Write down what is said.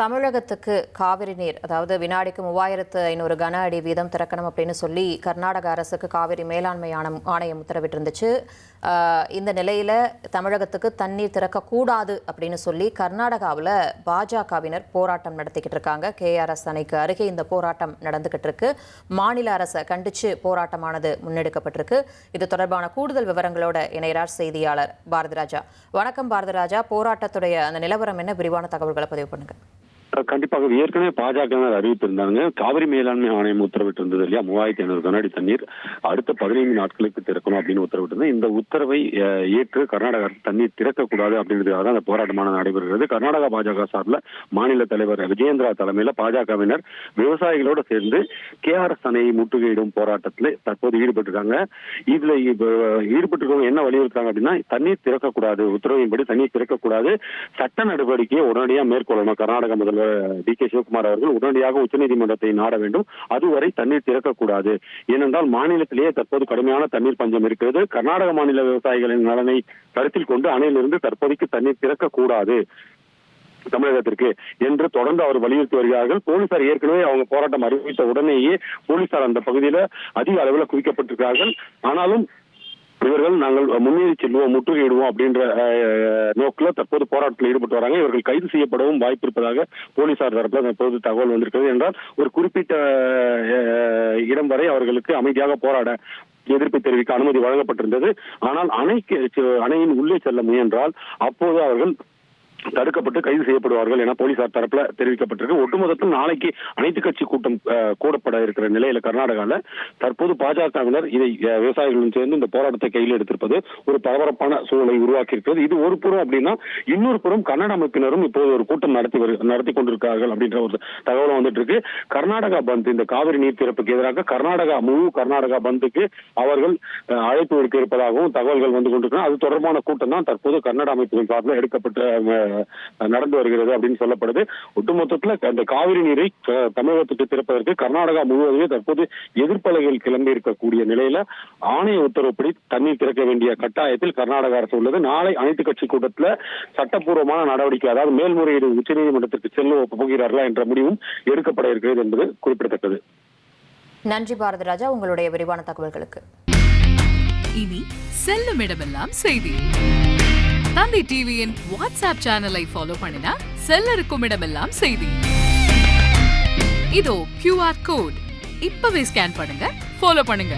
தமிழகத்துக்கு காவிரி நீர், அதாவது வினாடிக்கு 3500 கன அடி வீதம் திறக்கணும் அப்படின்னு சொல்லி கர்நாடக அரசுக்கு காவிரி மேலாண்மை ஆணையம் உத்தரவிட்டிருந்துச்சு. இந்த நிலையில தமிழகத்துக்கு தண்ணீர் திறக்கக்கூடாது அப்படின்னு சொல்லி கர்நாடகாவில் பாஜகவினர் போராட்டம் நடத்திக்கிட்டு இருக்காங்க. கேஆர்எஸ் அணைக்கு அருகே இந்த போராட்டம் நடந்துகிட்டு இருக்கு. மாநில அரசை கண்டிச்சு போராட்டமானது முன்னெடுக்கப்பட்டிருக்கு. இது தொடர்பான கூடுதல் விவரங்களோட இணையரார் செய்தியாளர் பாரதிராஜா. வணக்கம் பாரதிராஜா, போராட்டத்துடைய அந்த நிலவரம் என்ன, விரிவான தகவல்களை பதிவு பண்ணுங்க. கண்டிப்பாக ஏற்கனவே பாஜகவினர் அறிவித்திருந்தாங்க. காவிரி மேலாண்மை ஆணையம் உத்தரவிட்டிருந்தது இல்லையா, 3500 கன அடி தண்ணீர் அடுத்த 15 நாட்களுக்கு திறக்கணும் அப்படின்னு உத்தரவிட்டிருந்தது. இந்த உத்தரவை ஏற்று கர்நாடக அரசு தண்ணீர் திறக்கக்கூடாது அப்படின்றதுக்காக தான் அந்த போராட்டமானது நடைபெறுகிறது. கர்நாடகா பாஜக சார்பில் மாநில தலைவர் விஜயேந்திரா தலைமையில பாஜகவினர் விவசாயிகளோடு சேர்ந்து கேஆர்எஸ் அணையை முற்றுகையிடும் போராட்டத்தில் தற்போது ஈடுபட்டிருக்காங்க. இதுல ஈடுபட்டிருக்கவங்க என்ன வலியுறுத்துறாங்க அப்படின்னா, தண்ணீர் திறக்கக்கூடாது, உத்தரவின்படி தண்ணீர் திறக்கக்கூடாது, சட்ட நடவடிக்கையை உடனடியாக மேற்கொள்ளணும். கர்நாடக முதல்வர் DK சிவகுமார் அவர்கள் உடனடியாக உச்சநீதிமன்றத்தை நாட வேண்டும். அதுவரை தண்ணீர் திறக்கக்கூடாது. ஏனென்றால் மாநிலத்திலேயே தற்போது கடுமையான தண்ணீர் பஞ்சம் இருக்கிறது. கர்நாடக மாநில விவசாயிகளின் நலனை கருத்தில் கொண்டு அணையிலிருந்து தற்போதைக்கு தண்ணீர் திறக்கக்கூடாது தமிழகத்திற்கு என்று தொடர்ந்து அவர் வலியுறுத்தி வருகிறார்கள். போலீசார் ஏற்கனவே அவங்க போராட்டம் அறிவித்த உடனேயே போலீசார் அந்த பகுதியில் அதிக அளவில் குவிக்கப்பட்டிருக்கிறார்கள். ஆனாலும் இவர்கள் நாங்கள் முன்னேறி செல்வோம், முற்றுகையிடுவோம் அப்படின்ற நோக்கில் தற்போது போராட்டத்தில் ஈடுபட்டு வராங்க. இவர்கள் கைது செய்யப்படவும் வாய்ப்பு இருப்பதாக போலீசார் தரப்பில் தற்போது தகவல் வந்திருக்கிறது. என்றால் ஒரு குறிப்பிட்ட இடம் வரை அவர்களுக்கு அமைதியாக போராட எதிர்ப்பு தெரிவிக்க அனுமதி வழங்கப்பட்டிருந்தது. ஆனால் அணையின் உள்ளே செல்ல முயன்றால் அப்போது அவர்கள் தடுக்கப்பட்டு கைது செய்யப்படுவார்கள் என போலீசார் தரப்புல தெரிவிக்கப்பட்டிருக்கு. ஒட்டுமொத்தத்தில் நாளைக்கு அனைத்து கட்சி கூட்டம் கூடப்பட இருக்கிற நிலையில கர்நாடகாவில் தற்போது பாஜகவினர் இதை விவசாயிகளுடன் சேர்ந்து இந்த போராட்டத்தை கையில் எடுத்திருப்பது ஒரு பரபரப்பான சூழலை உருவாக்கி இருக்கிறது. இது ஒரு புறம் அப்படின்னா, இன்னொரு புறம் கன்னட அமைப்பினரும் இப்போது ஒரு கூட்டம் நடத்தி கொண்டிருக்கிறார்கள் அப்படின்ற ஒரு தகவலும் வந்துட்டு இருக்கு. கர்நாடகா பந்த், இந்த காவிரி நீர் திறப்புக்கு எதிராக முழு கர்நாடகா பந்துக்கு அவர்கள் அழைப்பு விடுக்க இருப்பதாகவும் தகவல்கள் வந்து கொண்டிருக்கிறார். அது தொடர்பான கூட்டம் தான் தற்போது கன்னட அமைப்புகள் சார்பில் எடுக்கப்பட்டு நடந்து வருகிறது அப்படின்னு சொல்லப்படுது. ஒட்டுமொத்தத்தில் இந்த காவிரி நீரை தமிழகத்துக்கு திறப்பதற்கு கர்நாடகா முழுவதுமே தற்போது எதிர்ப்பலைகள் கிளம்பி இருக்கக்கூடிய நிலையில ஆணைய உத்தரவுப்படி தண்ணீர் திறக்க வேண்டிய கட்டாயத்தில் கர்நாடக அரசு உள்ளது. நாளை அனைத்து கட்சி கூட்டத்தில் சட்டப்பூர்வமான நடவடிக்கை, அதாவது மேல்முறையீடு உச்சநீதிமன்றத்திற்கு செல்ல போகிறார்களா என்ற முடிவும் எடுக்கப்பட இருக்கிறது என்பது குறிப்பிடத்தக்கது. நன்றி பாரதிராஜா, உங்களுடைய விரிவான தகவல்களுக்கு. இனி செல்லும் இடமெல்லாம் செய்தி. தந்தி டிவியின் வாட்ஸ்அப் சேனலை ஃபாலோ பண்ணினா செல்லருக்கும் இடமெல்லாம் செய்தி. இதோ QR கோட், இப்பவே ஸ்கேன் பண்ணுங்க, ஃபாலோ பண்ணுங்க.